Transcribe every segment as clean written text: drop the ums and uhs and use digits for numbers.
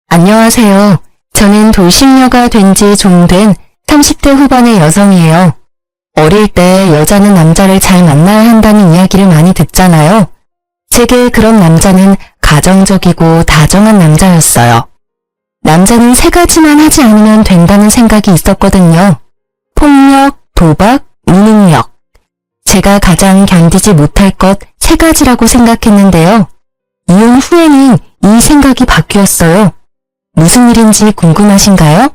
안녕하세요. 저는 돌싱녀가 된 지 좀 된 30대 후반의 여성이에요. 어릴 때 여자는 남자를 잘 만나야 한다는 이야기를 많이 듣잖아요. 제게 그런 남자는 가정적이고 다정한 남자였어요. 남자는 세 가지만 하지 않으면 된다는 생각이 있었거든요. 폭력, 도박, 무능력. 제가 가장 견디지 못할 것 세 가지라고 생각했는데요. 이혼 후에는 이 생각이 바뀌었어요. 무슨 일인지 궁금하신가요?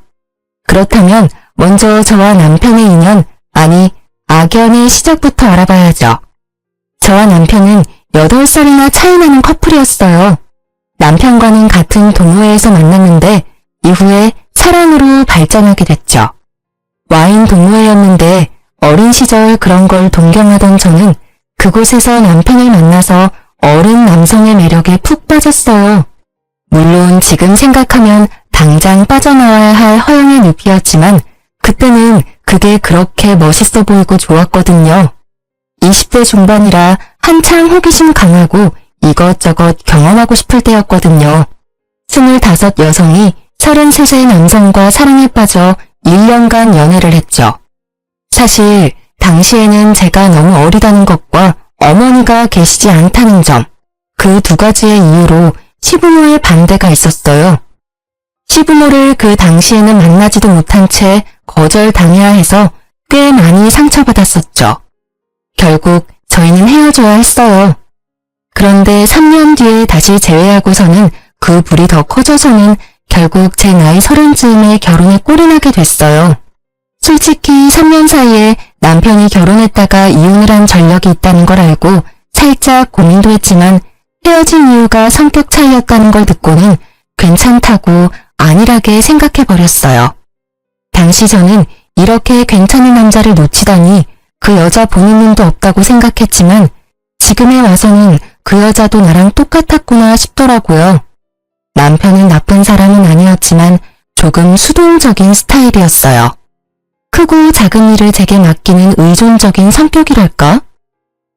그렇다면 먼저 저와 남편의 인연, 아니 악연의 시작부터 알아봐야죠. 저와 남편은 8살이나 차이 나는 커플이었어요. 남편과는 같은 동호회에서 만났는데 이후에 사랑으로 발전하게 됐죠. 와인 동호회였는데 어린 시절 그런 걸 동경하던 저는 그곳에서 남편을 만나서 어른 남성의 매력에 푹 빠졌어요. 물론 지금 생각하면 당장 빠져나와야 할 허영의 늪이었지만 그때는 그게 그렇게 멋있어 보이고 좋았거든요. 20대 중반이라 한창 호기심 강하고 이것저것 경험하고 싶을 때였거든요. 25 여성이 33세 남성과 사랑에 빠져 1년간 연애를 했죠. 사실 당시에는 제가 너무 어리다는 것과 어머니가 계시지 않다는 점, 그 두 가지의 이유로 시부모의 반대가 있었어요. 시부모를 그 당시에는 만나지도 못한 채 거절당해야 해서 꽤 많이 상처받았었죠. 결국 저희는 헤어져야 했어요. 그런데 3년 뒤에 다시 재회하고서는 그 불이 더 커져서는 결국 제 나이 30쯤에 결혼에 꼴이 나게 됐어요. 솔직히 3년 사이에 남편이 결혼했다가 이혼을 한 전력이 있다는 걸 알고 살짝 고민도 했지만 헤어진 이유가 성격 차이였다는 걸 듣고는 괜찮다고 안일하게 생각해버렸어요. 당시 저는 이렇게 괜찮은 남자를 놓치다니 그 여자 보는 눈도 없다고 생각했지만 지금에 와서는 그 여자도 나랑 똑같았구나 싶더라고요. 남편은 나쁜 사람은 아니었지만 조금 수동적인 스타일이었어요. 크고 작은 일을 제게 맡기는 의존적인 성격이랄까?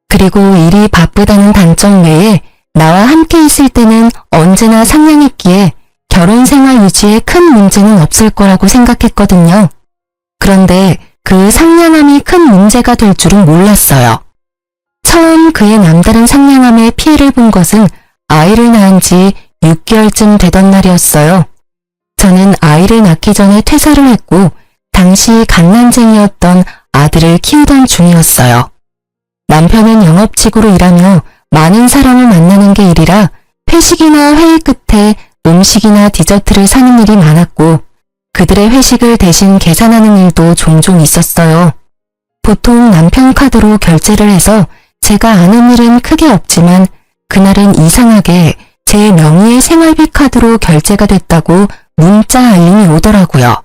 그리고 일이 바쁘다는 단점 외에 나와 함께 있을 때는 언제나 상냥했기에 결혼 생활 유지에 큰 문제는 없을 거라고 생각했거든요. 그런데 그 상냥함이 큰 문제가 될 줄은 몰랐어요. 처음 그의 남다른 상냥함에 피해를 본 것은 아이를 낳은 지 6개월쯤 되던 날이었어요. 저는 아이를 낳기 전에 퇴사를 했고 당시 갓난쟁이였던 아들을 키우던 중이었어요. 남편은 영업직으로 일하며 많은 사람을 만나는 게 일이라 회식이나 회의 끝에 음식이나 디저트를 사는 일이 많았고 그들의 회식을 대신 계산하는 일도 종종 있었어요. 보통 남편 카드로 결제를 해서 제가 아는 일은 크게 없지만 그날은 이상하게 제 명의의 생활비 카드로 결제가 됐다고 문자 알림이 오더라고요.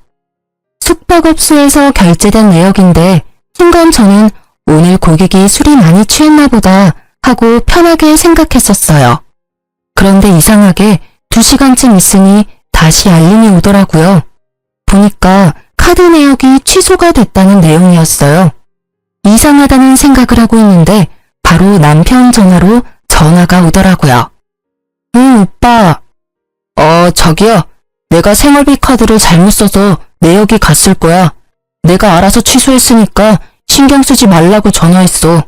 숙박업소에서 결제된 내역인데 순간 저는 오늘 고객이 술이 많이 취했나 보다 하고 편하게 생각했었어요. 그런데 이상하게 2시간쯤 있으니 다시 알림이 오더라고요. 보니까 카드 내역이 취소가 됐다는 내용이었어요. 이상하다는 생각을 하고 있는데 바로 남편 전화로 전화가 오더라고요. 응, 오빠. 저기요. 내가 생활비 카드를 잘못 써서 내역이 갔을 거야. 내가 알아서 취소했으니까 신경 쓰지 말라고 전화했어.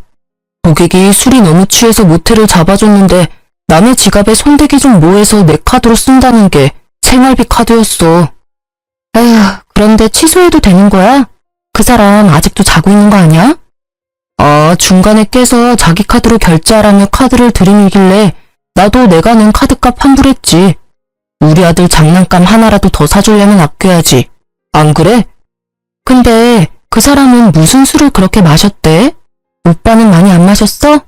고객이 술이 너무 취해서 모텔을 잡아줬는데 남의 지갑에 손대기 좀 뭐해서 내 카드로 쓴다는 게 생활비 카드였어. 에휴, 그런데 취소해도 되는 거야? 그 사람 아직도 자고 있는 거 아니야? 중간에 깨서 자기 카드로 결제하라며 카드를 들이밀길래 나도 내가 낸 카드값 환불했지. 우리 아들 장난감 하나라도 더 사주려면 아껴야지. 안 그래? 근데 그 사람은 무슨 술을 그렇게 마셨대? 오빠는 많이 안 마셨어?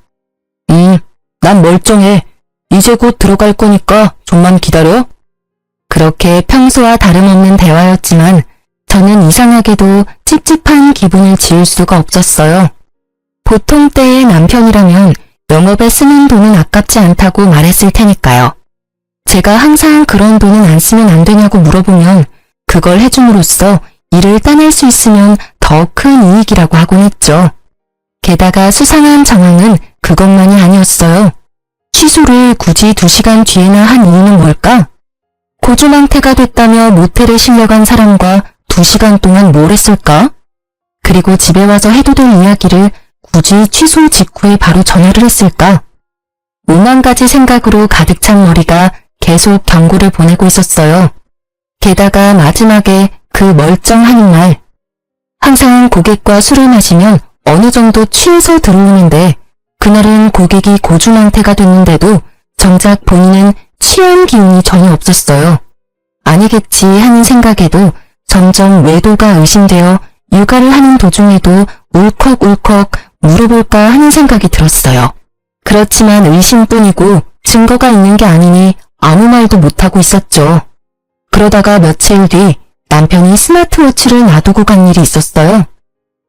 난 멀쩡해. 이제 곧 들어갈 거니까 좀만 기다려. 그렇게 평소와 다름없는 대화였지만 저는 이상하게도 찝찝한 기분을 지울 수가 없었어요. 보통 때의 남편이라면 영업에 쓰는 돈은 아깝지 않다고 말했을 테니까요. 제가 항상 그런 돈은 안 쓰면 안 되냐고 물어보면 그걸 해줌으로써 일을 따낼 수 있으면 더 큰 이익이라고 하곤 했죠. 게다가 수상한 정황은 그것만이 아니었어요. 취소를 굳이 2시간 뒤에나 한 이유는 뭘까? 고조망태가 됐다며 모텔에 실려간 사람과 2시간 동안 뭘 했을까? 그리고 집에 와서 해도 될 이야기를 굳이 취소 직후에 바로 전화를 했을까? 5만 가지 생각으로 가득 찬 머리가 계속 경고를 보내고 있었어요. 게다가 마지막에 그 멀쩡한 말. 항상 고객과 술을 마시면 어느 정도 취해서 들어오는데 그날은 고객이 고주망태가 됐는데도 정작 본인은 취한 기운이 전혀 없었어요. 아니겠지 하는 생각에도 점점 외도가 의심되어 육아를 하는 도중에도 울컥울컥 물어볼까 하는 생각이 들었어요. 그렇지만 의심뿐이고 증거가 있는 게 아니니 아무 말도 못하고 있었죠. 그러다가 며칠 뒤 남편이 스마트워치를 놔두고 간 일이 있었어요.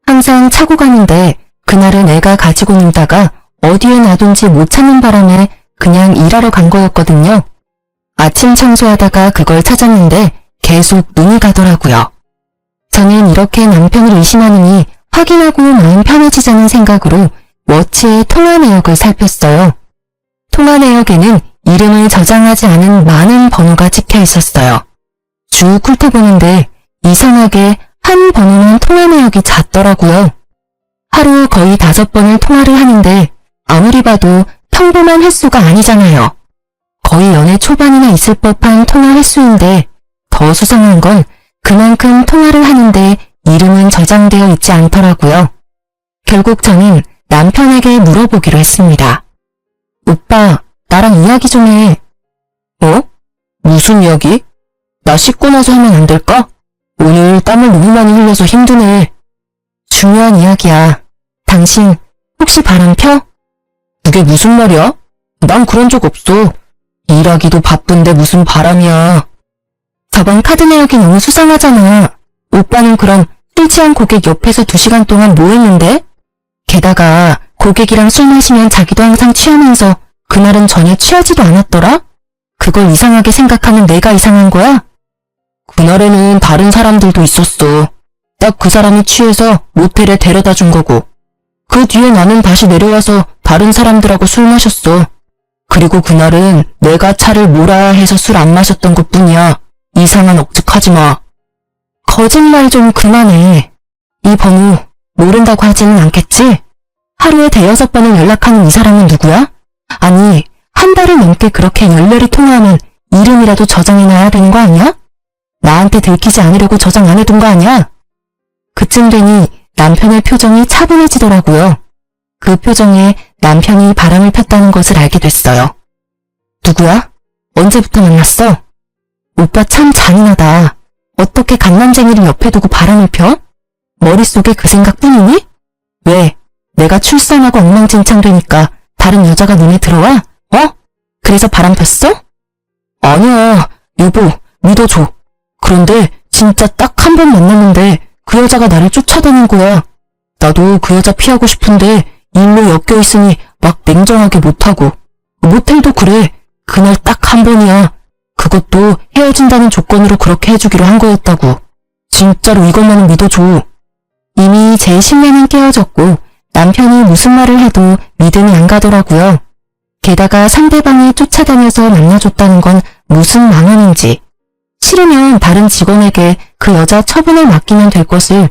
항상 차고 가는데 그날은 애가 가지고 놀다가 어디에 놔둔지 못 찾는 바람에 그냥 일하러 간 거였거든요. 아침 청소하다가 그걸 찾았는데 계속 눈이 가더라고요. 저는 이렇게 남편을 의심하느니 확인하고 마음 편해지자는 생각으로 워치의 통화 내역을 살폈어요. 통화 내역에는 이름을 저장하지 않은 많은 번호가 찍혀 있었어요. 쭉 훑어보는데 이상하게 한 번호는 통화 내역이 잦더라고요. 하루 거의 5번을 통화를 하는데 아무리 봐도 평범한 횟수가 아니잖아요. 거의 연애 초반이나 있을 법한 통화 횟수인데 더 수상한 건 그만큼 통화를 하는데 이름은 저장되어 있지 않더라고요. 결국 저는 남편에게 물어보기로 했습니다. 오빠, 나랑 이야기 좀 해. 어? 무슨 이야기? 나 씻고 나서 하면 안 될까? 오늘 땀을 너무 많이 흘려서 힘드네. 중요한 이야기야. 당신 혹시 바람 펴? 그게 무슨 말이야? 난 그런 적 없어. 일하기도 바쁜데 무슨 바람이야. 저번 카드 내역이 너무 수상하잖아. 오빠는 그럼 술 취한 고객 옆에서 2시간 동안 뭐 했는데? 게다가 고객이랑 술 마시면 자기도 항상 취하면서 그날은 전혀 취하지도 않았더라? 그걸 이상하게 생각하는 내가 이상한 거야? 그날에는 다른 사람들도 있었어. 딱 그 사람이 취해서 모텔에 데려다 준 거고. 그 뒤에 나는 다시 내려와서 다른 사람들하고 술 마셨어. 그리고 그날은 내가 차를 몰아야 해서 술 안 마셨던 것뿐이야. 이상한 억측하지 마. 거짓말 좀 그만해. 이 번호 모른다고 하지는 않겠지? 하루에 5번을 연락하는 이 사람은 누구야? 아니, 한 달을 넘게 그렇게 열렬히 통화하면 이름이라도 저장해놔야 되는 거 아니야? 나한테 들키지 않으려고 저장 안 해둔 거 아니야? 그쯤 되니 남편의 표정이 차분해지더라고요. 그 표정에 남편이 바람을 폈다는 것을 알게 됐어요. 누구야? 언제부터 만났어? 오빠 참 잔인하다. 어떻게 갓난쟁이를 옆에 두고 바람을 펴? 머릿속에 그 생각뿐이니? 왜? 내가 출산하고 엉망진창 되니까 다른 여자가 눈에 들어와? 어? 그래서 바람 폈어? 아니야. 여보, 믿어줘. 그런데 진짜 딱 한 번 만났는데 그 여자가 나를 쫓아다닌 거야. 나도 그 여자 피하고 싶은데 일로 엮여있으니 막 냉정하게 못하고. 모텔도 그래. 그날 딱 한 번이야. 그것도 헤어진다는 조건으로 그렇게 해주기로 한 거였다고. 진짜로 이것만은 믿어줘. 이미 제 신뢰는 깨어졌고 남편이 무슨 말을 해도 믿음이 안 가더라고요. 게다가 상대방이 쫓아다녀서 만나줬다는 건 무슨 망언인지. 싫으면 다른 직원에게 그 여자 처분을 맡기면 될 것을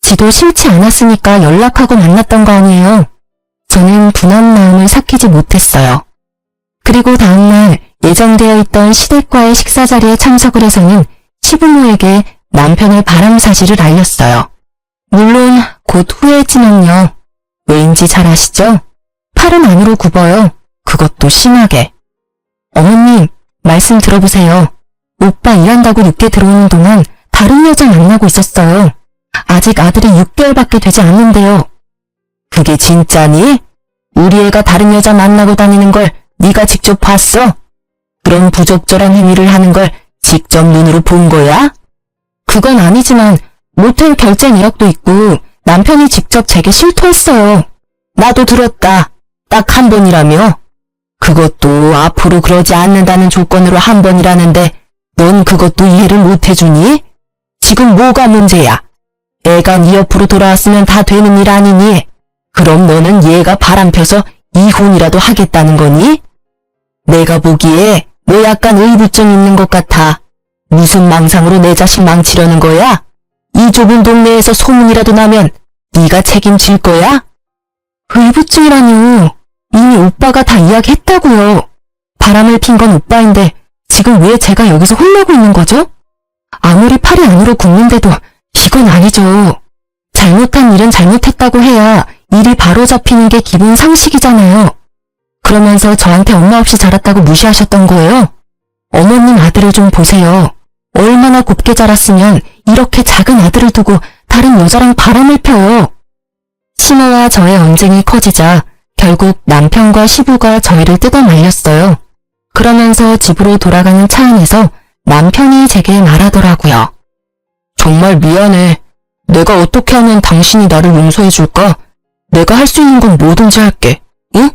지도 싫지 않았으니까 연락하고 만났던 거 아니에요. 저는 분한 마음을 삭히지 못했어요. 그리고 다음날 예정되어 있던 시댁과의 식사 자리에 참석을 해서는 시부모에게 남편의 바람 사실을 알렸어요. 물론 곧 후회했지만요. 왜인지 잘 아시죠? 팔은 안으로 굽어요. 그것도 심하게. 어머님, 말씀 들어보세요. 오빠 일한다고 늦게 들어오는 동안 다른 여자 만나고 있었어요. 아직 아들이 6개월밖에 되지 않는데요. 그게 진짜니? 우리 애가 다른 여자 만나고 다니는 걸 네가 직접 봤어? 그런 부적절한 행위를 하는 걸 직접 눈으로 본 거야? 그건 아니지만 모텔 결제 내역도 있고 남편이 직접 제게 실토했어요. 나도 들었다. 딱 한 번이라며? 그것도 앞으로 그러지 않는다는 조건으로 한 번이라는데 넌 그것도 이해를 못 해주니? 지금 뭐가 문제야? 애가 네 옆으로 돌아왔으면 다 되는 일 아니니? 그럼 너는 얘가 바람펴서 이혼이라도 하겠다는 거니? 내가 보기에 너 약간 의부증 있는 것 같아. 무슨 망상으로 내 자식 망치려는 거야? 이 좁은 동네에서 소문이라도 나면 네가 책임질 거야? 의부증이라뇨. 이미 오빠가 다 이야기했다고요. 바람을 핀 건 오빠인데 지금 왜 제가 여기서 혼나고 있는 거죠? 아무리 팔이 안으로 굽는데도 이건 아니죠. 잘못한 일은 잘못했다고 해야 일이 바로 잡히는 게 기본 상식이잖아요. 그러면서 저한테 엄마 없이 자랐다고 무시하셨던 거예요? 어머님 아들을 좀 보세요. 얼마나 곱게 자랐으면 이렇게 작은 아들을 두고 다른 여자랑 바람을 펴요. 신호와 저의 언쟁이 커지자 결국 남편과 시부가 저희를 뜯어 말렸어요. 그러면서 집으로 돌아가는 차 안에서 남편이 제게 말하더라고요. 정말 미안해. 내가 어떻게 하면 당신이 나를 용서해 줄까? 내가 할 수 있는 건 뭐든지 할게. 응?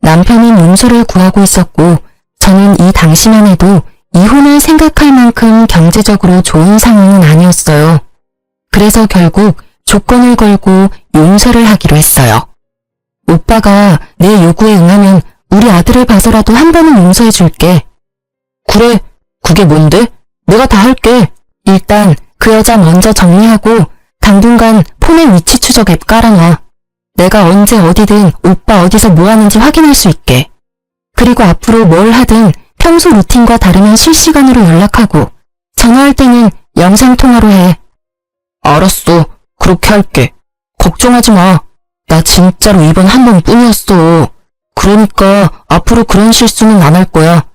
남편이 용서를 구하고 있었고 저는 이 당시만 해도 이혼을 생각할 만큼 경제적으로 좋은 상황은 아니었어요. 그래서 결국 조건을 걸고 용서를 하기로 했어요. 오빠가 내 요구에 응하면 우리 아들을 봐서라도 한 번은 용서해 줄게. 그래, 그게 뭔데? 내가 다 할게. 일단 그 여자 먼저 정리하고 당분간 폰에 위치 추적 앱 깔아놔. 내가 언제 어디든 오빠 어디서 뭐 하는지 확인할 수 있게. 그리고 앞으로 뭘 하든 평소 루틴과 다르면 실시간으로 연락하고 전화할 때는 영상통화로 해. 알았어. 그렇게 할게. 걱정하지 마. 나 진짜로 이번 한 번뿐이었어. 그러니까 앞으로 그런 실수는 안 할 거야.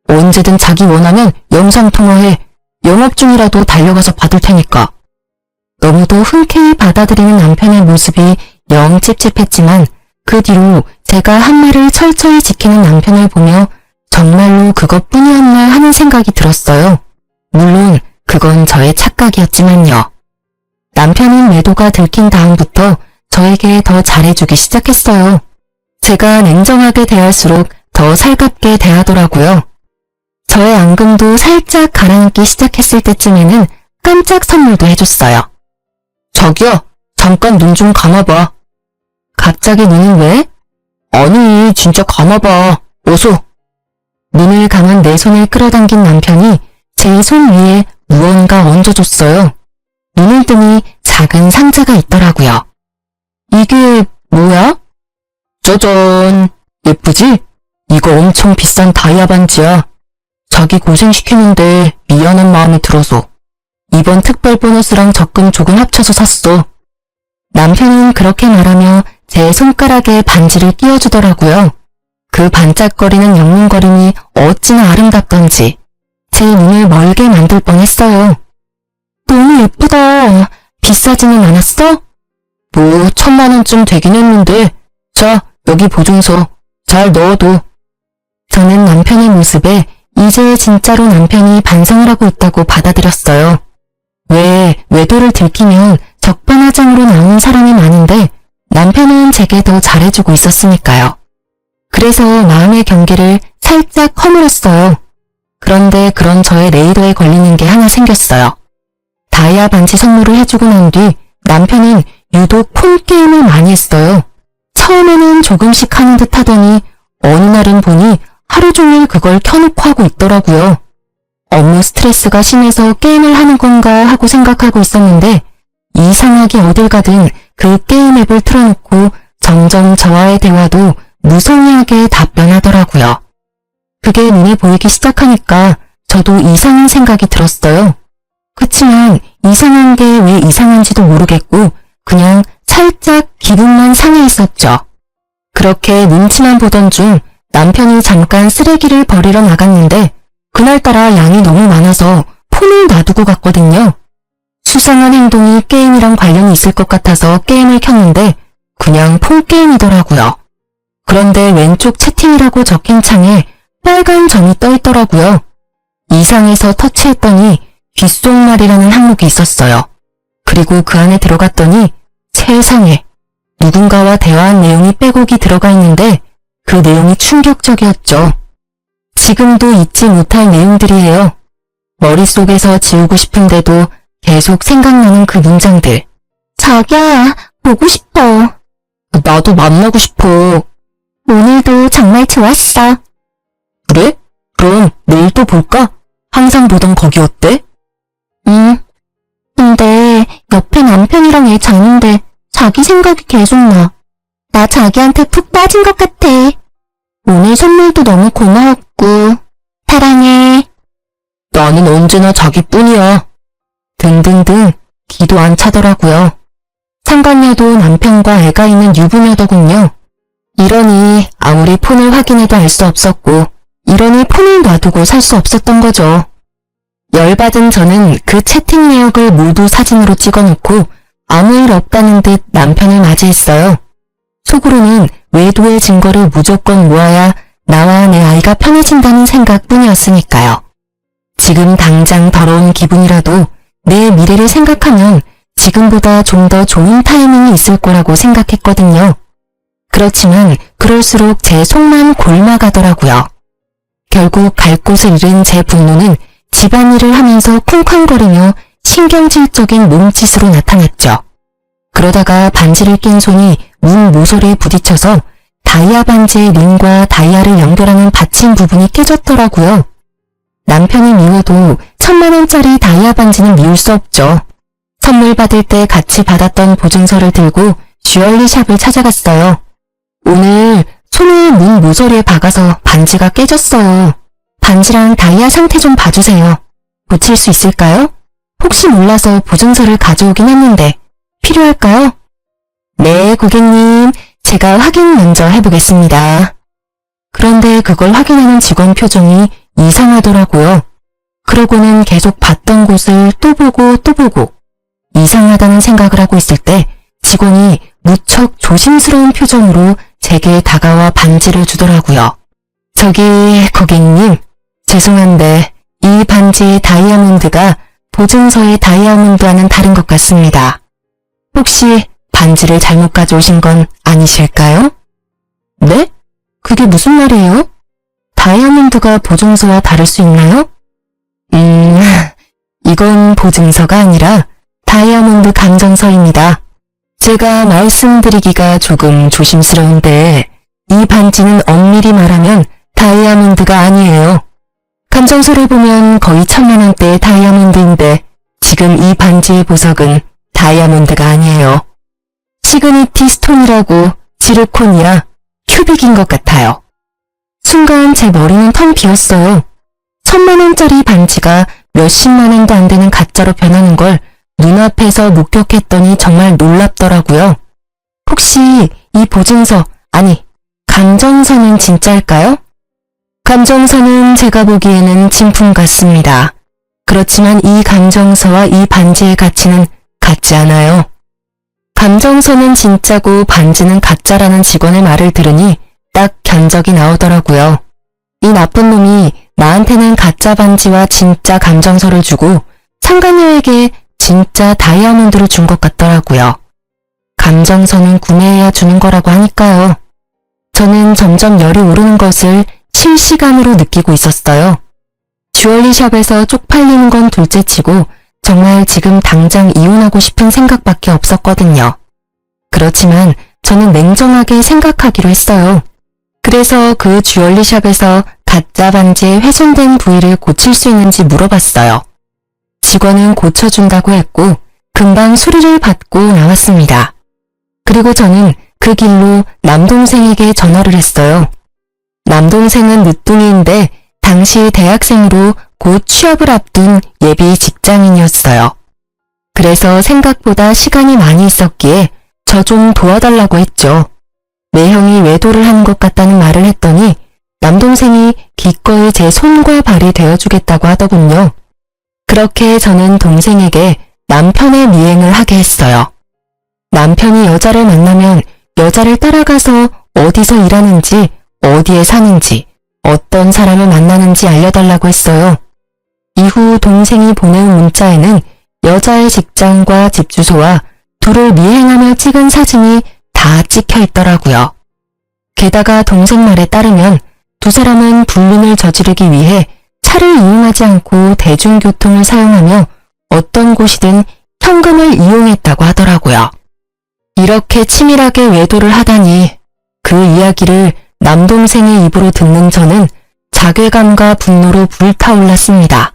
언제든 자기 원하면 영상통화해. 영업 중이라도 달려가서 받을 테니까. 너무도 흔쾌히 받아들이는 남편의 모습이 영 찝찝했지만 그 뒤로 제가 한 말을 철저히 지키는 남편을 보며 정말로 그것뿐이었나 하는 생각이 들었어요. 물론 그건 저의 착각이었지만요. 남편은 매도가 들킨 다음부터 저에게 더 잘해주기 시작했어요. 제가 냉정하게 대할수록 더 살갑게 대하더라고요. 저의 앙금도 살짝 가라앉기 시작했을 때쯤에는 깜짝 선물도 해줬어요. 자기야, 잠깐 눈 좀 감아봐. 갑자기 눈을 왜? 아니, 진짜 감아봐. 어서. 눈을 감은 내 손을 끌어당긴 남편이 제 손 위에 무언가 얹어줬어요. 눈을 뜨니 작은 상자가 있더라고요. 이게 뭐야? 짜잔! 예쁘지? 이거 엄청 비싼 다이아 반지야. 자기 고생시키는데 미안한 마음이 들어서 이번 특별 보너스랑 적금 조금 합쳐서 샀어. 남편은 그렇게 말하며 제 손가락에 반지를 끼워주더라고요. 그 반짝거리는 영문거림이 어찌나 아름답던지 제 눈을 멀게 만들 뻔했어요. 너무 예쁘다. 비싸지는 않았어? 뭐 1000만 원쯤 되긴 했는데 자, 여기 보증서 잘 넣어둬. 저는 남편의 모습에 이제 진짜로 남편이 반성을 하고 있다고 받아들였어요. 왜 외도를 들키면 적반하장으로 나오는 사람이 많은데 남편은 제게 더 잘해주고 있었으니까요. 그래서 마음의 경계를 살짝 허물었어요. 그런데 그런 저의 레이더에 걸리는 게 하나 생겼어요. 다이아 반지 선물을 해주고 난 뒤 남편은 유독 폰게임을 많이 했어요. 처음에는 조금씩 하는 듯 하더니 어느 날은 보니 하루 종일 그걸 켜놓고 하고 있더라고요. 업무 스트레스가 심해서 게임을 하는 건가 하고 생각하고 있었는데 이상하게 어딜 가든 그 게임 앱을 틀어놓고 점점 저와의 대화도 무성의하게 답변하더라고요. 그게 눈에 보이기 시작하니까 저도 이상한 생각이 들었어요. 그치만 이상한 게 왜 이상한지도 모르겠고 그냥 살짝 기분만 상해 있었죠. 그렇게 눈치만 보던 중 남편이 잠깐 쓰레기를 버리러 나갔는데 그날따라 양이 너무 많아서 폰을 놔두고 갔거든요. 수상한 행동이 게임이랑 관련이 있을 것 같아서 게임을 켰는데 그냥 폰게임이더라고요. 그런데 왼쪽 채팅이라고 적힌 창에 빨간 점이 떠 있더라고요. 이상해서 터치했더니 귓속말이라는 항목이 있었어요. 그리고 그 안에 들어갔더니 세상에 누군가와 대화한 내용이 빼곡히 들어가 있는데 그 내용이 충격적이었죠. 지금도 잊지 못할 내용들이에요. 머릿속에서 지우고 싶은데도 계속 생각나는 그 문장들. 자기야, 보고 싶어. 나도 만나고 싶어. 오늘도 정말 좋았어. 그래? 그럼 내일 또 볼까? 항상 보던 거기 어때? 근데 옆에 남편이랑 애 자는데 자기 생각이 계속 나. 나 자기한테 푹 빠진 것 같아. 오늘 선물도 너무 고마웠고 사랑해. 나는 언제나 자기뿐이야. 등등등 기도 안 차더라고요. 상간녀도 남편과 애가 있는 유부녀더군요. 이러니 아무리 폰을 확인해도 알 수 없었고 이러니 폰을 놔두고 살 수 없었던 거죠. 열받은 저는 그 채팅 내역을 모두 사진으로 찍어놓고 아무 일 없다는 듯 남편을 맞이했어요. 속으로는 외도의 증거를 무조건 모아야 나와 내 아이가 편해진다는 생각뿐이었으니까요. 지금 당장 더러운 기분이라도 내 미래를 생각하면 지금보다 좀 더 좋은 타이밍이 있을 거라고 생각했거든요. 그렇지만 그럴수록 제 속만 골마가더라고요. 결국 갈 곳을 잃은 제 분노는 집안일을 하면서 쿵쾅거리며 신경질적인 몸짓으로 나타났죠. 그러다가 반지를 낀 손이 문 모서리에 부딪혀서 다이아 반지의 링과 다이아를 연결하는 받침 부분이 깨졌더라고요. 남편이 미워도 1000만원짜리 다이아 반지는 미울 수 없죠. 선물 받을 때 같이 받았던 보증서를 들고 주얼리 샵을 찾아갔어요. 오늘 손을 문 모서리에 박아서 반지가 깨졌어요. 반지랑 다이아 상태 좀 봐주세요. 고칠 수 있을까요? 혹시 몰라서 보증서를 가져오긴 했는데 필요할까요? 네, 고객님. 제가 확인 먼저 해보겠습니다. 그런데 그걸 확인하는 직원 표정이 이상하더라고요. 그러고는 계속 봤던 곳을 또 보고 또 보고 이상하다는 생각을 하고 있을 때 직원이 무척 조심스러운 표정으로 제게 다가와 반지를 주더라고요. 저기 고객님, 죄송한데 이 반지의 다이아몬드가 보증서의 다이아몬드와는 다른 것 같습니다. 혹시 반지를 잘못 가져오신 건 아니실까요? 네? 그게 무슨 말이에요? 다이아몬드가 보증서와 다를 수 있나요? 이건 보증서가 아니라 다이아몬드 감정서입니다. 제가 말씀드리기가 조금 조심스러운데 이 반지는 엄밀히 말하면 다이아몬드가 아니에요. 감정서를 보면 거의 1000만원대의 다이아몬드인데 지금 이 반지의 보석은 다이아몬드가 아니에요. 시그니티 스톤이라고 지르콘이야 큐빅인 것 같아요. 순간 제 머리는 텅 비었어요. 1000만원짜리 반지가 몇십만원도 안 되는 가짜로 변하는 걸 눈앞에서 목격했더니 정말 놀랍더라고요. 혹시 이 보증서, 아니 감정서는 진짜일까요? 감정서는 제가 보기에는 진품 같습니다. 그렇지만 이 감정서와 이 반지의 가치는 같지 않아요. 감정서는 진짜고 반지는 가짜라는 직원의 말을 들으니 딱 견적이 나오더라고요. 이 나쁜 놈이 나한테는 가짜 반지와 진짜 감정서를 주고 상간녀에게 진짜 다이아몬드를 준 것 같더라고요. 감정서는 구매해야 주는 거라고 하니까요. 저는 점점 열이 오르는 것을 실시간으로 느끼고 있었어요. 주얼리샵에서 쪽팔리는 건 둘째치고 정말 지금 당장 이혼하고 싶은 생각밖에 없었거든요. 그렇지만 저는 냉정하게 생각하기로 했어요. 그래서 그 주얼리샵에서 가짜 반지의 훼손된 부위를 고칠 수 있는지 물어봤어요. 직원은 고쳐준다고 했고 금방 수리를 받고 나왔습니다. 그리고 저는 그 길로 남동생에게 전화를 했어요. 남동생은 늦둥이인데 당시 대학생으로 곧 취업을 앞둔 예비 직장인이었어요. 그래서 생각보다 시간이 많이 있었기에 저 좀 도와달라고 했죠. 내 형이 외도를 하는 것 같다는 말을 했더니 남동생이 기꺼이 제 손과 발이 되어주겠다고 하더군요. 그렇게 저는 동생에게 남편의 미행을 하게 했어요. 남편이 여자를 만나면 여자를 따라가서 어디서 일하는지, 어디에 사는지, 어떤 사람을 만나는지 알려달라고 했어요. 이후 동생이 보내온 문자에는 여자의 직장과 집 주소와 둘을 미행하며 찍은 사진이 다 찍혀 있더라고요. 게다가 동생 말에 따르면 두 사람은 불륜을 저지르기 위해 차를 이용하지 않고 대중교통을 사용하며 어떤 곳이든 현금을 이용했다고 하더라고요. 이렇게 치밀하게 외도를 하다니 그 이야기를 남동생의 입으로 듣는 저는 자괴감과 분노로 불타올랐습니다.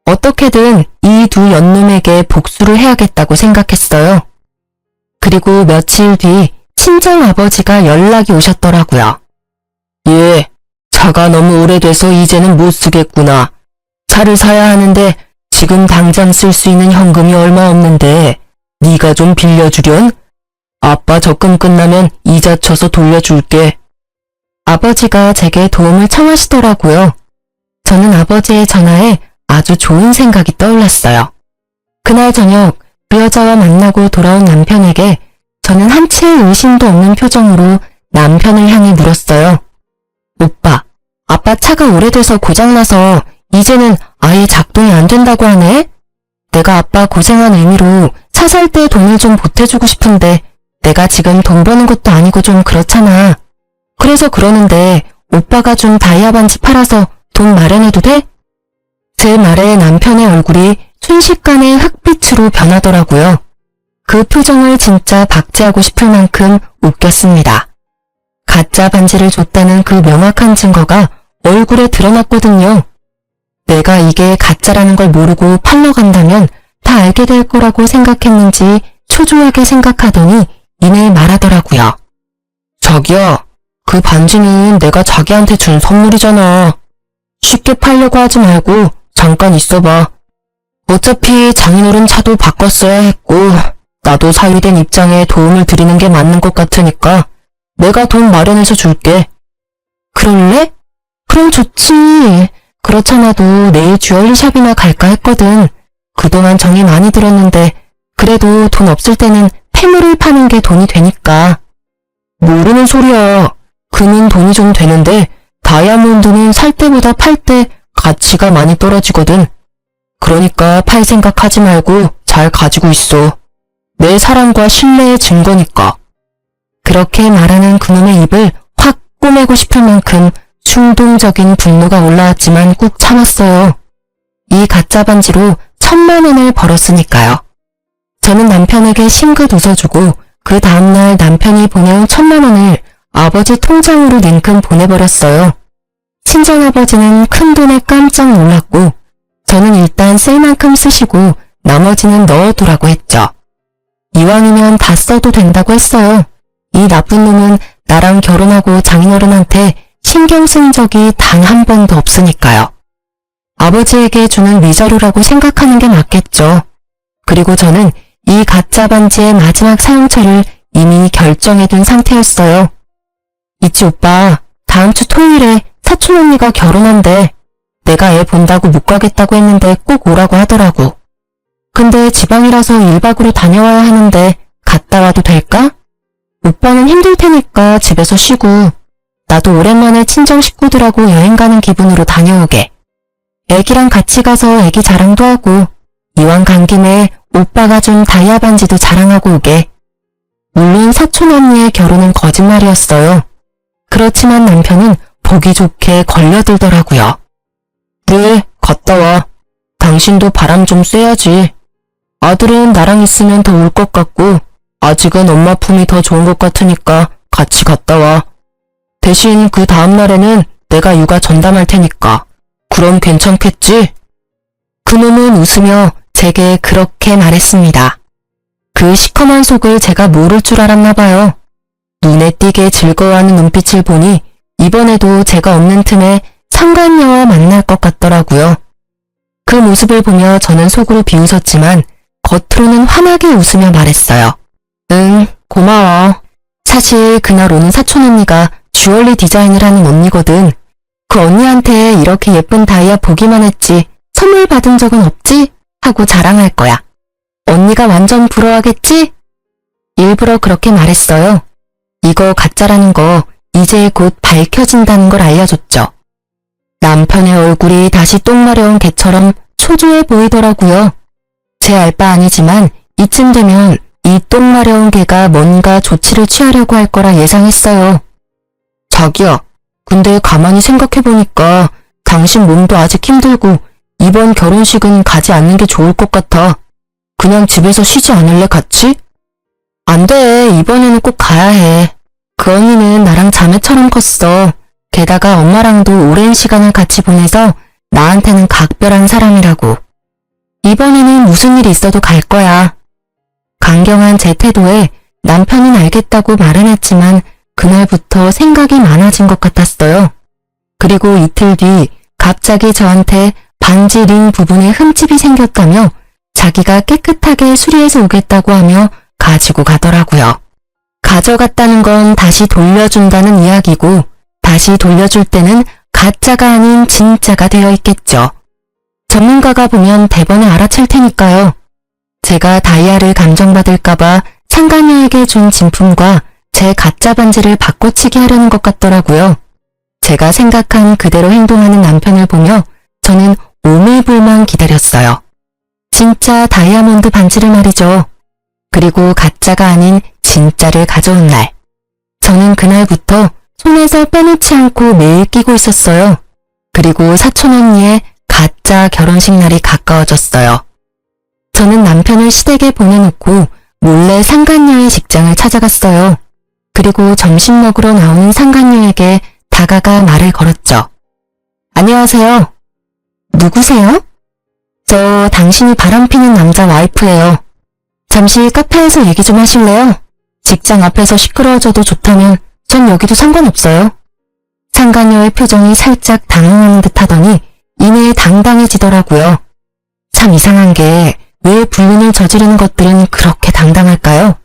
어떻게든 이 두 연놈에게 복수를 해야겠다고 생각했어요. 그리고 며칠 뒤 친정아버지가 연락이 오셨더라고요. 예, 차가 너무 오래돼서 이제는 못 쓰겠구나. 차를 사야 하는데 지금 당장 쓸 수 있는 현금이 얼마 없는데 네가 좀 빌려주련? 아빠 적금 끝나면 이자 쳐서 돌려줄게. 아버지가 제게 도움을 청하시더라고요. 저는 아버지의 전화에 아주 좋은 생각이 떠올랐어요. 그날 저녁 그 여자와 만나고 돌아온 남편에게 저는 한치의 의심도 없는 표정으로 남편을 향해 물었어요. 오빠, 아빠 차가 오래돼서 고장나서 이제는 아예 작동이 안 된다고 하네? 내가 아빠 고생한 의미로 차 살 때 돈을 좀 보태주고 싶은데 내가 지금 돈 버는 것도 아니고 좀 그렇잖아. 그래서 그러는데 오빠가 준 다이아 반지 팔아서 돈 마련해도 돼? 제 말에 남편의 얼굴이 순식간에 흑빛으로 변하더라고요. 그 표정을 진짜 박제하고 싶을 만큼 웃겼습니다. 가짜 반지를 줬다는 그 명확한 증거가 얼굴에 드러났거든요. 내가 이게 가짜라는 걸 모르고 팔러 간다면 다 알게 될 거라고 생각했는지 초조하게 생각하더니 이내 말하더라고요. 자기야, 그 반지는 내가 자기한테 준 선물이잖아. 쉽게 팔려고 하지 말고 잠깐 있어봐. 어차피 장인어른 차도 바꿨어야 했고 나도 사위된 입장에 도움을 드리는 게 맞는 것 같으니까 내가 돈 마련해서 줄게. 그럴래? 그럼 좋지. 그렇잖아도 내일 주얼리 샵이나 갈까 했거든. 그동안 정이 많이 들었는데 그래도 돈 없을 때는 폐물을 파는 게 돈이 되니까. 모르는 소리야. 금은 돈이 좀 되는데 다이아몬드는 살 때보다 팔 때 가치가 많이 떨어지거든. 그러니까 팔 생각하지 말고 잘 가지고 있어. 내 사랑과 신뢰의 증거니까. 그렇게 말하는 그놈의 입을 확 꼬매고 싶을 만큼 충동적인 분노가 올라왔지만 꾹 참았어요. 이 가짜 반지로 1,000만 원을 벌었으니까요. 저는 남편에게 싱긋 웃어주고 그 다음날 남편이 보내온 1,000만 원을 아버지 통장으로 냉큼 보내버렸어요. 친정아버지는 큰 돈에 깜짝 놀랐고 저는 일단 쓸 만큼 쓰시고 나머지는 넣어두라고 했죠. 이왕이면 다 써도 된다고 했어요. 이 나쁜 놈은 나랑 결혼하고 장인어른한테 신경 쓴 적이 단 한 번도 없으니까요. 아버지에게 주는 위자료라고 생각하는 게 맞겠죠. 그리고 저는 이 가짜 반지의 마지막 사용처를 이미 결정해둔 상태였어요. 이치 오빠, 다음 주 토요일에 사촌 언니가 결혼한대. 내가 애 본다고 못 가겠다고 했는데 꼭 오라고 하더라고. 근데 지방이라서 1박으로 다녀와야 하는데 갔다 와도 될까? 오빠는 힘들 테니까 집에서 쉬고 나도 오랜만에 친정 식구들하고 여행 가는 기분으로 다녀오게. 애기랑 같이 가서 애기 자랑도 하고 이왕 간 김에 오빠가 준 다이아 반지도 자랑하고 오게. 물론 사촌 언니의 결혼은 거짓말이었어요. 그렇지만 남편은 보기 좋게 걸려들더라고요. 네, 갔다 와. 당신도 바람 좀 쐬야지. 아들은 나랑 있으면 더 올 것 같고 아직은 엄마 품이 더 좋은 것 같으니까 같이 갔다 와. 대신 그 다음날에는 내가 육아 전담할 테니까. 그럼 괜찮겠지? 그놈은 웃으며 제게 그렇게 말했습니다. 그 시커먼 속을 제가 모를 줄 알았나 봐요. 눈에 띄게 즐거워하는 눈빛을 보니 이번에도 제가 없는 틈에 상간녀와 만날 것 같더라고요. 그 모습을 보며 저는 속으로 비웃었지만 겉으로는 환하게 웃으며 말했어요. 응, 고마워. 사실 그날 오는 사촌 언니가 주얼리 디자인을 하는 언니거든. 그 언니한테 이렇게 예쁜 다이아 보기만 했지 선물 받은 적은 없지? 하고 자랑할 거야. 언니가 완전 부러워하겠지? 일부러 그렇게 말했어요. 이거 가짜라는 거 이제 곧 밝혀진다는 걸 알려줬죠. 남편의 얼굴이 다시 똥 마려운 개처럼 초조해 보이더라고요. 제 알 바 아니지만 이쯤 되면 이 똥 마려운 개가 뭔가 조치를 취하려고 할 거라 예상했어요. 자기야, 근데 가만히 생각해보니까 당신 몸도 아직 힘들고 이번 결혼식은 가지 않는 게 좋을 것 같아. 그냥 집에서 쉬지 않을래 같이? 안 돼, 이번에는 꼭 가야 해. 그 언니는 나랑 자매처럼 컸어. 게다가 엄마랑도 오랜 시간을 같이 보내서 나한테는 각별한 사람이라고. 이번에는 무슨 일이 있어도 갈 거야. 강경한 제 태도에 남편은 알겠다고 말은 했지만 그날부터 생각이 많아진 것 같았어요. 그리고 이틀 뒤 갑자기 저한테 반지 링 부분에 흠집이 생겼다며 자기가 깨끗하게 수리해서 오겠다고 하며 가지고 가더라고요. 가져갔다는 건 다시 돌려준다는 이야기고 다시 돌려줄 때는 가짜가 아닌 진짜가 되어 있겠죠. 전문가가 보면 대번에 알아챌 테니까요. 제가 다이아를 감정받을까봐 상간녀에게 준 진품과 제 가짜 반지를 바꿔치기 하려는 것 같더라고요. 제가 생각한 그대로 행동하는 남편을 보며 저는 오밀불만 기다렸어요. 진짜 다이아몬드 반지를 말이죠. 그리고 가짜가 아닌 진짜를 가져온 날. 저는 그날부터 손에서 빼놓지 않고 매일 끼고 있었어요. 그리고 사촌언니의 가짜 결혼식 날이 가까워졌어요. 저는 남편을 시댁에 보내놓고 몰래 상간녀의 직장을 찾아갔어요. 그리고 점심 먹으러 나오는 상간녀에게 다가가 말을 걸었죠. 안녕하세요. 누구세요? 저 당신이 바람피는 남자 와이프예요. 잠시 카페에서 얘기 좀 하실래요? 직장 앞에서 시끄러워져도 좋다면 전 여기도 상관없어요. 상간녀의 표정이 살짝 당황하는 듯 하더니 이내에 당당해지더라고요. 참 이상한 게 왜 불륜을 저지르는 것들은 그렇게 당당할까요?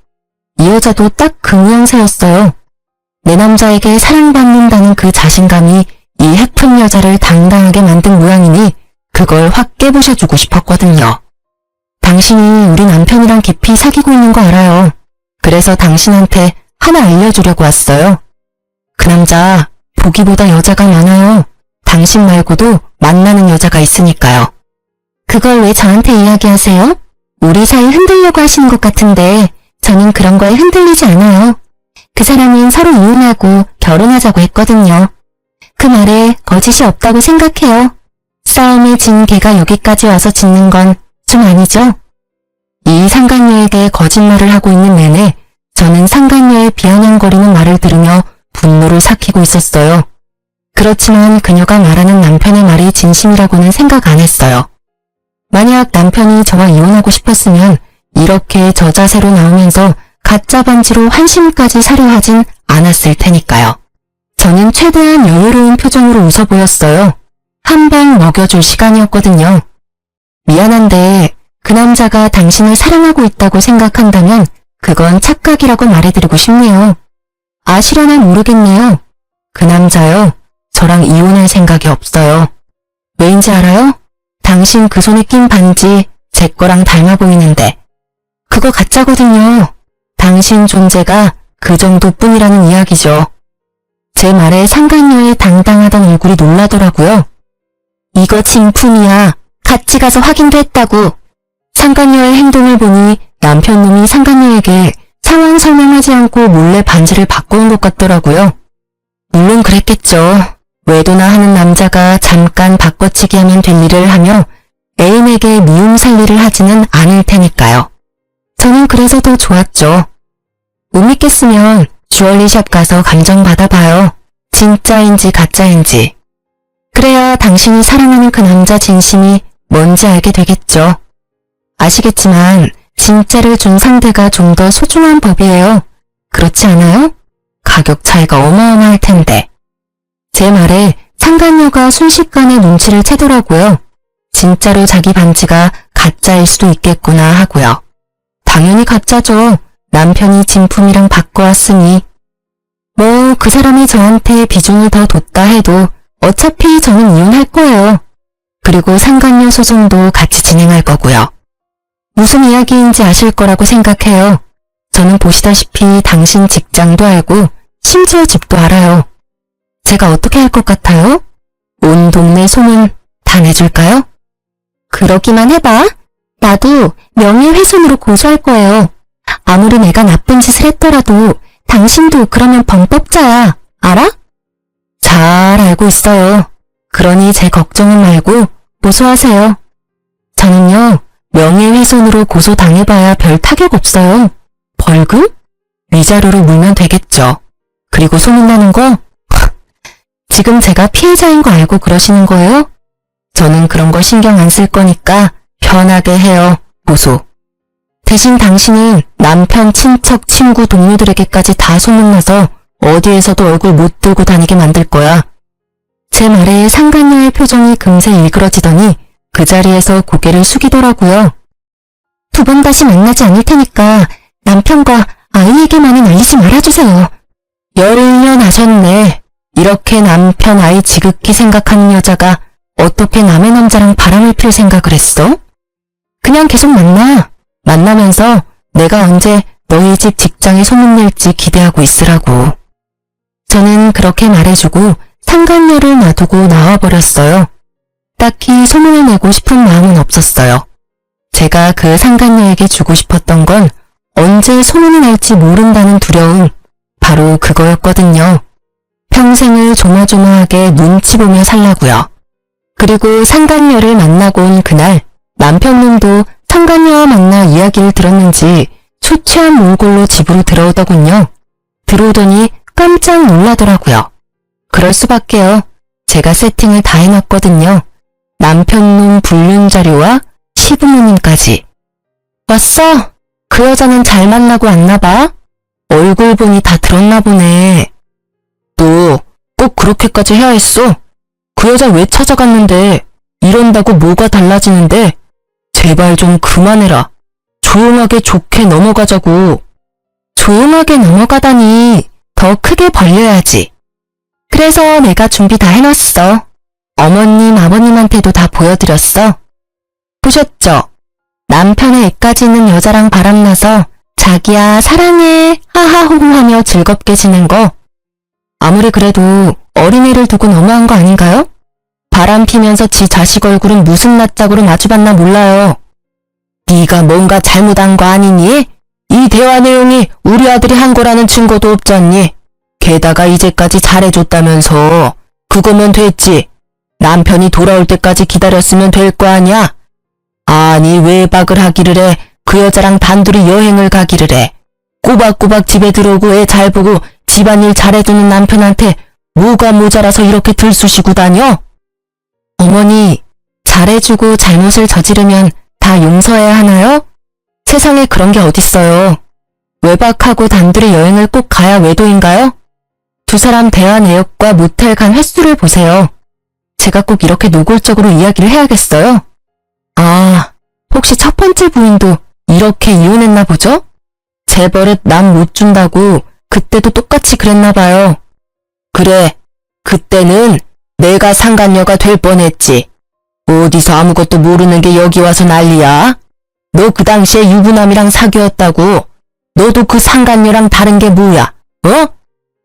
이 여자도 딱 그 모양새였어요. 내 남자에게 사랑받는다는 그 자신감이 이 해픈 여자를 당당하게 만든 모양이니 그걸 확 깨부셔주고 싶었거든요. 당신이 우리 남편이랑 깊이 사귀고 있는 거 알아요. 그래서 당신한테 하나 알려주려고 왔어요. 그 남자 보기보다 여자가 많아요. 당신 말고도 만나는 여자가 있으니까요. 그걸 왜 저한테 이야기하세요? 우리 사이 흔들려고 하시는 것 같은데 저는 그런 거에 흔들리지 않아요. 그 사람은 서로 이혼하고 결혼하자고 했거든요. 그 말에 거짓이 없다고 생각해요. 싸움에 진 개가 여기까지 와서 짖는 건 좀 아니죠? 이 상간녀에게 거짓말을 하고 있는 내내 저는 상간녀의 비아냥거리는 말을 들으며 분노를 삭히고 있었어요. 그렇지만 그녀가 말하는 남편의 말이 진심이라고는 생각 안 했어요. 만약 남편이 저와 이혼하고 싶었으면 이렇게 저 자세로 나오면서 가짜 반지로 환심까지 사려 하진 않았을 테니까요. 저는 최대한 여유로운 표정으로 웃어 보였어요. 한 방 먹여줄 시간이었거든요. 미안한데 그 남자가 당신을 사랑하고 있다고 생각한다면 그건 착각이라고 말해드리고 싶네요. 아시려나 모르겠네요. 그 남자요. 저랑 이혼할 생각이 없어요. 왜인지 알아요? 당신 그 손에 낀 반지 제 거랑 닮아 보이는데 그거 가짜거든요. 당신 존재가 그 정도뿐이라는 이야기죠. 제 말에 상간녀의 당당하던 얼굴이 놀라더라고요. 이거 진품이야. 같이 가서 확인도 했다고. 상간녀의 행동을 보니 남편놈이 상간녀에게 상황 설명하지 않고 몰래 반지를 바꿔온 것 같더라고요. 물론 그랬겠죠. 외도나 하는 남자가 잠깐 바꿔치기 하면 될 일을 하며 애인에게 미움 살 일을 하지는 않을 테니까요. 저는 그래서 더 좋았죠. 못 믿겠으면 주얼리샵 가서 감정 받아봐요. 진짜인지 가짜인지. 그래야 당신이 사랑하는 그 남자 진심이 뭔지 알게 되겠죠. 아시겠지만 진짜를 준 상대가 좀 더 소중한 법이에요. 그렇지 않아요? 가격 차이가 어마어마할 텐데. 제 말에 상간녀가 순식간에 눈치를 채더라고요. 진짜로 자기 반지가 가짜일 수도 있겠구나 하고요. 당연히 가짜죠. 남편이 진품이랑 바꿔왔으니. 뭐 그 사람이 저한테 비중을 더 뒀다 해도 어차피 저는 이혼할 거예요. 그리고 상간녀 소송도 같이 진행할 거고요. 무슨 이야기인지 아실 거라고 생각해요. 저는 보시다시피 당신 직장도 알고 심지어 집도 알아요. 제가 어떻게 할 것 같아요? 온 동네 소문 다 내줄까요? 그러기만 해봐. 나도 명예훼손으로 고소할 거예요. 아무리 내가 나쁜 짓을 했더라도 당신도 그러면 범법자야. 알아? 잘 알고 있어요. 그러니 제 걱정은 말고 고소하세요. 저는요, 명예훼손으로 고소당해봐야 별 타격 없어요. 벌금? 위자료로 물면 되겠죠. 그리고 소문나는 거? 지금 제가 피해자인 거 알고 그러시는 거예요? 저는 그런 거 신경 안 쓸 거니까 편하게 해요, 보소. 대신 당신은 남편, 친척, 친구, 동료들에게까지 다 소문나서 어디에서도 얼굴 못 들고 다니게 만들 거야. 제 말에 상간녀의 표정이 금세 일그러지더니 그 자리에서 고개를 숙이더라고요. 2번 다시 만나지 않을 테니까 남편과 아이에게만은 알리지 말아주세요. 열을 나셨네. 이렇게 남편, 아이 지극히 생각하는 여자가 어떻게 남의 남자랑 바람을 필 생각을 했어? 그냥 계속 만나면서 내가 언제 너희 집 직장에 소문낼지 기대하고 있으라고. 저는 그렇게 말해주고 상간녀를 놔두고 나와버렸어요. 딱히 소문을 내고 싶은 마음은 없었어요. 제가 그 상간녀에게 주고 싶었던 건 언제 소문이 날지 모른다는 두려움, 바로 그거였거든요. 평생을 조마조마하게 눈치 보며 살라고요. 그리고 상간녀를 만나고 온 그날 남편놈도 상간녀와 만나 이야기를 들었는지 초췌한 몰골로 집으로 들어오더군요. 들어오더니 깜짝 놀라더라고요. 그럴 수밖에요. 제가 세팅을 다 해놨거든요. 남편놈 불륜 자료와 시부모님까지. 왔어? 그 여자는 잘 만나고 왔나봐? 얼굴 보니 다 들었나 보네. 너 꼭 그렇게까지 해야 했어? 그 여자 왜 찾아갔는데? 이런다고 뭐가 달라지는데? 제발 좀 그만해라. 조용하게 좋게 넘어가자고. 조용하게 넘어가다니 더 크게 벌려야지. 그래서 내가 준비 다 해놨어. 어머님, 아버님한테도 다 보여드렸어. 보셨죠? 남편의 애까지 있는 여자랑 바람나서 자기야 사랑해 하하호호 하며 즐겁게 지낸 거. 아무리 그래도 어린애를 두고 너무한 거 아닌가요? 바람 피면서 지 자식 얼굴은 무슨 낯짝으로 마주봤나 몰라요. 네가 뭔가 잘못한 거 아니니? 이 대화 내용이 우리 아들이 한 거라는 증거도 없잖니? 게다가 이제까지 잘해줬다면서. 그거면 됐지. 남편이 돌아올 때까지 기다렸으면 될 거 아니야? 아니 외박을 하기를 해. 그 여자랑 단둘이 여행을 가기를 해. 꼬박꼬박 집에 들어오고 애 잘 보고 집안일 잘해주는 남편한테 뭐가 모자라서 이렇게 들쑤시고 다녀? 어머니, 잘해주고 잘못을 저지르면 다 용서해야 하나요? 세상에 그런 게 어딨어요. 외박하고 단둘이 여행을 꼭 가야 외도인가요? 두 사람 대화 내역과 모텔 간 횟수를 보세요. 제가 꼭 이렇게 노골적으로 이야기를 해야겠어요? 아, 혹시 첫 번째 부인도 이렇게 이혼했나 보죠? 제 버릇 남 못 준다고 그때도 똑같이 그랬나 봐요. 그래, 그때는 내가 상간녀가 될 뻔했지. 어디서 아무것도 모르는 게 여기 와서 난리야? 너 그 당시에 유부남이랑 사귀었다고. 너도 그 상간녀랑 다른 게 뭐야?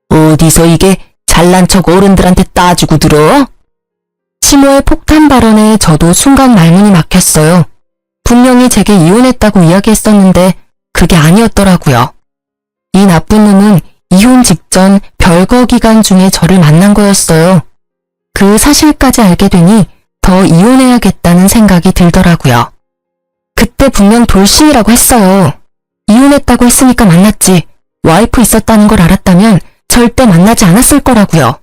어디서 이게 잘난 척 어른들한테 따지고 들어? 시모의 폭탄 발언에 저도 순간 말문이 막혔어요. 분명히 제게 이혼했다고 이야기했었는데 그게 아니었더라고요. 이 나쁜 놈은 이혼 직전 별거 기간 중에 저를 만난 거였어요. 그 사실까지 알게 되니 더 이혼해야겠다는 생각이 들더라고요. 그때 분명 돌싱이라고 했어요. 이혼했다고 했으니까 만났지. 와이프 있었다는 걸 알았다면 절대 만나지 않았을 거라고요.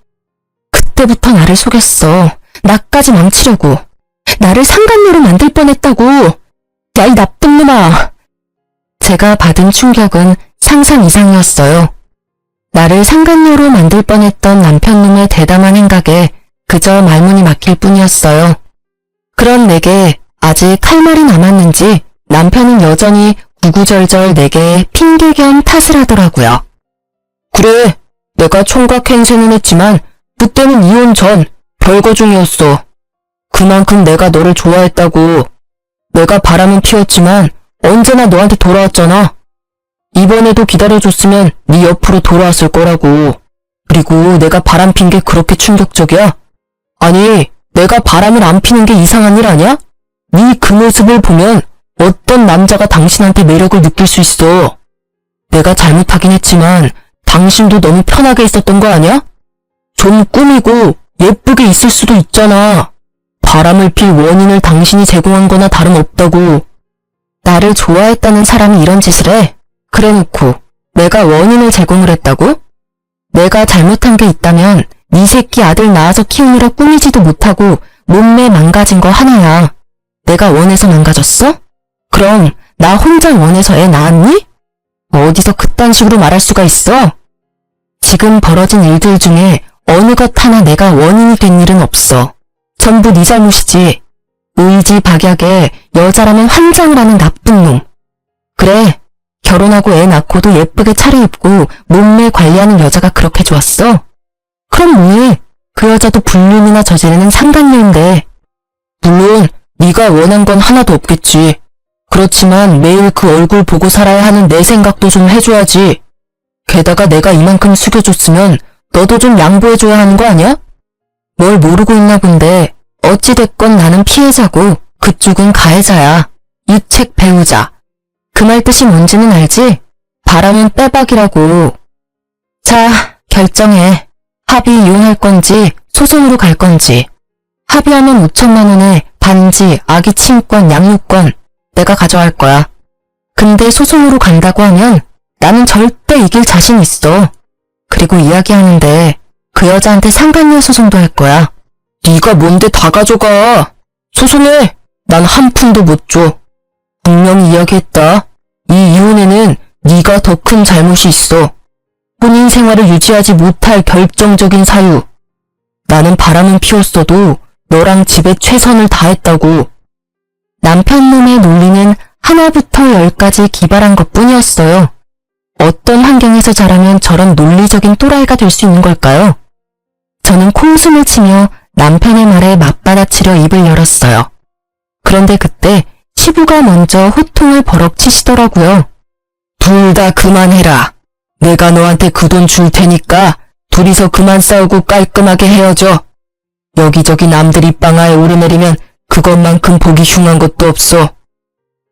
그때부터 나를 속였어. 나까지 망치려고. 나를 상간녀로 만들 뻔했다고. 야, 이 나쁜 놈아. 제가 받은 충격은 상상 이상이었어요. 나를 상간녀로 만들 뻔했던 남편놈의 대담한 행각에 그저 말문이 막힐 뿐이었어요. 그런 내게 아직 할 말이 남았는지 남편은 여전히 구구절절 내게 핑계 겸 탓을 하더라고요. 그래, 내가 총각 행세는 했지만 그때는 이혼 전 별거 중이었어. 그만큼 내가 너를 좋아했다고. 내가 바람은 피웠지만 언제나 너한테 돌아왔잖아. 이번에도 기다려줬으면 네 옆으로 돌아왔을 거라고. 그리고 내가 바람 핀 게 그렇게 충격적이야? 아니, 내가 바람을 안 피는 게 이상한 일 아니야? 네 그 모습을 보면 어떤 남자가 당신한테 매력을 느낄 수 있어. 내가 잘못하긴 했지만 당신도 너무 편하게 있었던 거 아니야? 좀 꾸미고 예쁘게 있을 수도 있잖아. 바람을 필 원인을 당신이 제공한 거나 다름없다고. 나를 좋아했다는 사람이 이런 짓을 해? 그래놓고 내가 원인을 제공을 했다고? 내가 잘못한 게 있다면 네 새끼 아들 낳아서 키우느라 꾸미지도 못하고 몸매 망가진 거 하나야. 내가 원해서 망가졌어? 그럼 나 혼자 원해서 애 낳았니? 어디서 그딴 식으로 말할 수가 있어? 지금 벌어진 일들 중에 어느 것 하나 내가 원인이 된 일은 없어. 전부 네 잘못이지. 의지박약에 여자라면 환장을 하는 나쁜 놈. 그래, 결혼하고 애 낳고도 예쁘게 차려입고 몸매 관리하는 여자가 그렇게 좋았어? 그럼 뭐해? 그 여자도 불륜이나 저지르는 상간녀인데. 물론 네가 원한 건 하나도 없겠지. 그렇지만 매일 그 얼굴 보고 살아야 하는 내 생각도 좀 해줘야지. 게다가 내가 이만큼 숙여줬으면 너도 좀 양보해줘야 하는 거 아니야? 뭘 모르고 있나 본데 어찌됐건 나는 피해자고 그쪽은 가해자야. 이 책 배우자. 그 말 뜻이 뭔지는 알지? 바람은 빼박이라고. 자, 결정해. 합의 이혼할 건지 소송으로 갈 건지. 합의하면 5천만 원에 반지, 아기 친권, 양육권 내가 가져갈 거야. 근데 소송으로 간다고 하면 나는 절대 이길 자신 있어. 그리고 이야기하는데 그 여자한테 상간녀 소송도 할 거야. 네가 뭔데 다 가져가. 소송해. 난 한 푼도 못 줘. 분명히 이야기했다. 이 이혼에는 네가 더 큰 잘못이 있어. 혼인 생활을 유지하지 못할 결정적인 사유. 나는 바람은 피웠어도 너랑 집에 최선을 다했다고. 남편 놈의 논리는 하나부터 열까지 기발한 것뿐이었어요. 어떤 환경에서 자라면 저런 논리적인 또라이가 될 수 있는 걸까요? 저는 콩숨을 치며 남편의 말에 맞받아치려 입을 열었어요. 그런데 그때 시부가 먼저 호통을 버럭 치시더라고요. 둘 다 그만해라. 내가 너한테 그 돈 줄 테니까 둘이서 그만 싸우고 깔끔하게 헤어져. 여기저기 남들 입방아에 오르내리면 그것만큼 보기 흉한 것도 없어.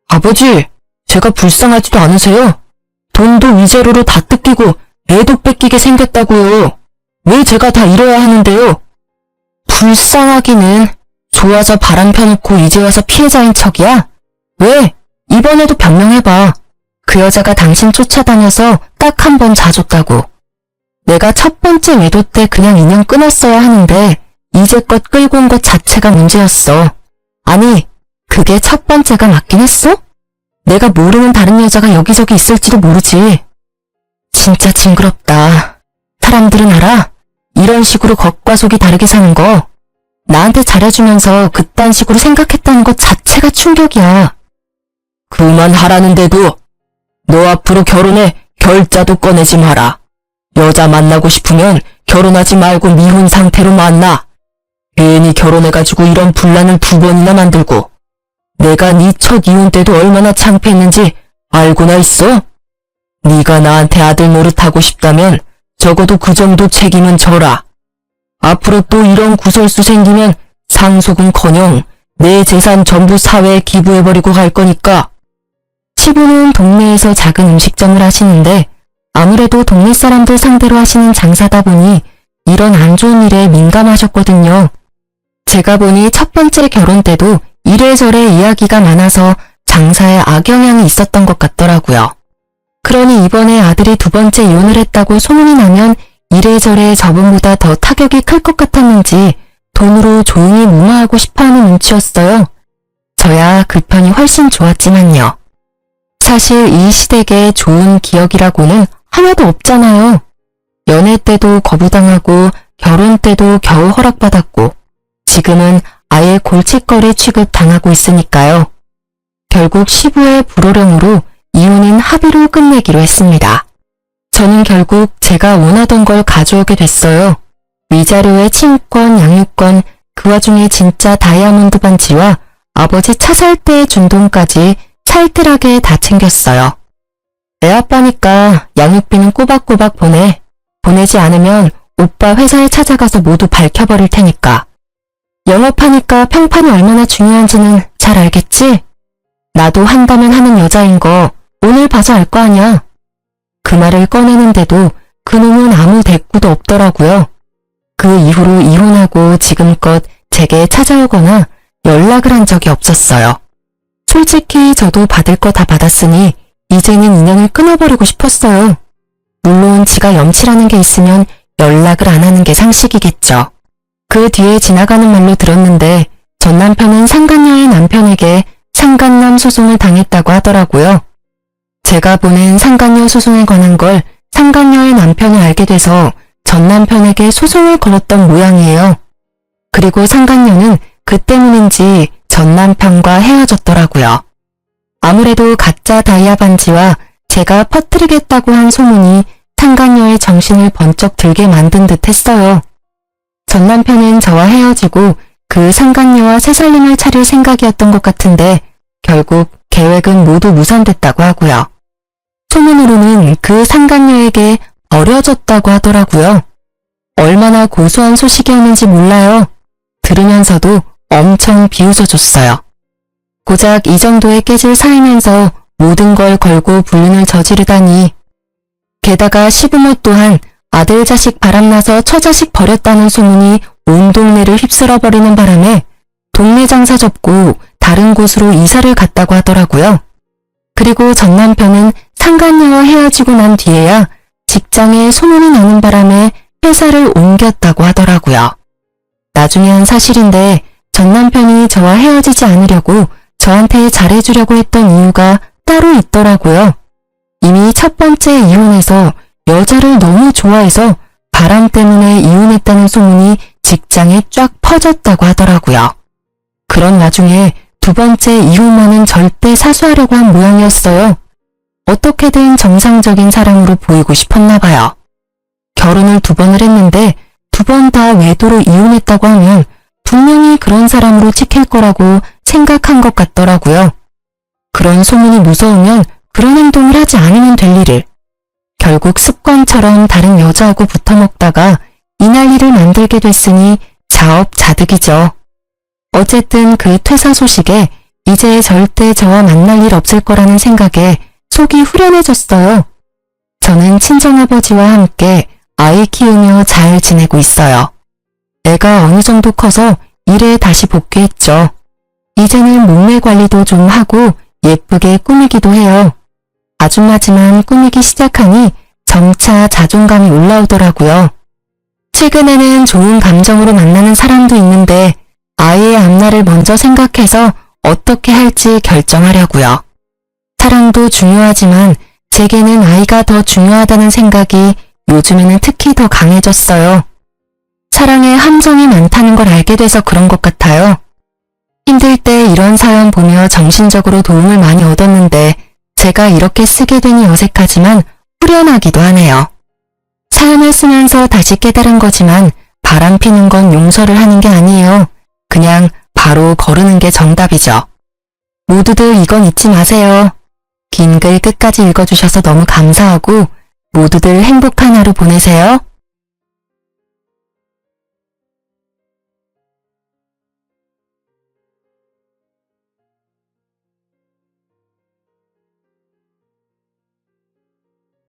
아버지, 제가 불쌍하지도 않으세요? 돈도 위자료로 다 뜯기고 애도 뺏기게 생겼다고요. 왜 제가 다 잃어야 하는데요? 불쌍하기는 좋아서 바람 펴놓고 이제 와서 피해자인 척이야? 왜? 이번에도 변명해봐. 그 여자가 당신 쫓아다녀서 딱 한 번 자줬다고. 내가 첫 번째 외도 때 그냥 인연 끊었어야 하는데 이제껏 끌고 온 것 자체가 문제였어. 아니, 그게 첫 번째가 맞긴 했어? 내가 모르는 다른 여자가 여기저기 있을지도 모르지. 진짜 징그럽다. 사람들은 알아? 이런 식으로 겉과 속이 다르게 사는 거. 나한테 잘해주면서 그딴 식으로 생각했다는 것 자체가 충격이야. 그만하라는데도. 너 앞으로 결혼해 결자도 꺼내지 마라. 여자 만나고 싶으면 결혼하지 말고 미혼 상태로 만나. 괜히 결혼해가지고 이런 분란을 2번이나 만들고. 내가 네 첫 이혼 때도 얼마나 창피했는지 알고나 있어? 네가 나한테 아들 노릇하고 싶다면 적어도 그 정도 책임은 져라. 앞으로 또 이런 구설수 생기면 상속은커녕 내 재산 전부 사회에 기부해버리고 갈 거니까. 시부는 동네에서 작은 음식점을 하시는데 아무래도 동네 사람들 상대로 하시는 장사다 보니 이런 안 좋은 일에 민감하셨거든요. 제가 보니 첫 번째 결혼 때도 이래저래 이야기가 많아서 장사에 악영향이 있었던 것 같더라고요. 그러니 이번에 아들이 2번째 이혼을 했다고 소문이 나면 이래저래 저번보다 더 타격이 클 것 같았는지 돈으로 조용히 무마하고 싶어하는 눈치였어요. 저야 그 편이 훨씬 좋았지만요. 사실 이 시댁에 좋은 기억이라고는 하나도 없잖아요. 연애 때도 거부당하고 결혼 때도 겨우 허락받았고 지금은 아예 골칫거리 취급당하고 있으니까요. 결국 시부의 불호령으로 이혼은 합의로 끝내기로 했습니다. 저는 결국 제가 원하던 걸 가져오게 됐어요. 위자료에 친권, 양육권, 그 와중에 진짜 다이아몬드 반지와 아버지 차 살 때 준 돈까지 찰뜰하게 다 챙겼어요. 애 아빠니까 양육비는 꼬박꼬박 보내. 보내지 않으면 오빠 회사에 찾아가서 모두 밝혀버릴 테니까. 영업하니까 평판이 얼마나 중요한지는 잘 알겠지? 나도 한다면 하는 여자인 거 오늘 봐서 알 거 아냐. 그 말을 꺼내는데도 그놈은 아무 대꾸도 없더라고요. 그 이후로 이혼하고 지금껏 제게 찾아오거나 연락을 한 적이 없었어요. 솔직히 저도 받을 거 다 받았으니 이제는 인연을 끊어버리고 싶었어요. 물론 지가 염치라는 게 있으면 연락을 안 하는 게 상식이겠죠. 그 뒤에 지나가는 말로 들었는데 전 남편은 상간녀의 남편에게 상간남 소송을 당했다고 하더라고요. 제가 보낸 상간녀 소송에 관한 걸 상간녀의 남편이 알게 돼서 전 남편에게 소송을 걸었던 모양이에요. 그리고 상간녀는 그 때문인지 전 남편과 헤어졌더라고요. 아무래도 가짜 다이아 반지와 제가 퍼뜨리겠다고 한 소문이 상간녀의 정신을 번쩍 들게 만든 듯 했어요. 전 남편은 저와 헤어지고 그 상간녀와 새살림을 차릴 생각이었던 것 같은데 결국 계획은 모두 무산됐다고 하고요. 소문으로는 그 상간녀에게 버려졌다고 하더라고요. 얼마나 고소한 소식이었는지 몰라요. 들으면서도 엄청 비웃어줬어요. 고작 이 정도의 깨질 사이면서 모든 걸 걸고 불륜을 저지르다니. 게다가 시부모 또한 아들 자식 바람나서 처자식 버렸다는 소문이 온 동네를 휩쓸어버리는 바람에 동네 장사 접고 다른 곳으로 이사를 갔다고 하더라고요. 그리고 전 남편은 상간녀와 헤어지고 난 뒤에야 직장에 소문이 나는 바람에 회사를 옮겼다고 하더라고요. 나중에 한 사실인데 전 남편이 저와 헤어지지 않으려고 저한테 잘해주려고 했던 이유가 따로 있더라고요. 이미 첫 번째 이혼에서 여자를 너무 좋아해서 바람 때문에 이혼했다는 소문이 직장에 쫙 퍼졌다고 하더라고요. 그런 와중에 두 번째 이혼만은 절대 사수하려고 한 모양이었어요. 어떻게든 정상적인 사람으로 보이고 싶었나 봐요. 결혼을 2번을 했는데 2번 다 외도로 이혼했다고 하면 분명히 그런 사람으로 찍힐 거라고 생각한 것 같더라고요. 그런 소문이 무서우면 그런 행동을 하지 않으면 될 일을. 결국 습관처럼 다른 여자하고 붙어먹다가 이 난리를 만들게 됐으니 자업자득이죠. 어쨌든 그 퇴사 소식에 이제 절대 저와 만날 일 없을 거라는 생각에 속이 후련해졌어요. 저는 친정아버지와 함께 아이 키우며 잘 지내고 있어요. 애가 어느 정도 커서 일에 다시 복귀했죠. 이제는 몸매 관리도 좀 하고 예쁘게 꾸미기도 해요. 아줌마지만 꾸미기 시작하니 점차 자존감이 올라오더라고요. 최근에는 좋은 감정으로 만나는 사람도 있는데 아이의 앞날을 먼저 생각해서 어떻게 할지 결정하려고요. 사랑도 중요하지만 제게는 아이가 더 중요하다는 생각이 요즘에는 특히 더 강해졌어요. 사랑에 함정이 많다는 걸 알게 돼서 그런 것 같아요. 힘들 때 이런 사연 보며 정신적으로 도움을 많이 얻었는데 제가 이렇게 쓰게 되니 어색하지만 후련하기도 하네요. 사연을 쓰면서 다시 깨달은 거지만 바람 피는 건 용서를 하는 게 아니에요. 그냥 바로 거르는 게 정답이죠. 모두들 이건 잊지 마세요. 긴 글 끝까지 읽어주셔서 너무 감사하고 모두들 행복한 하루 보내세요.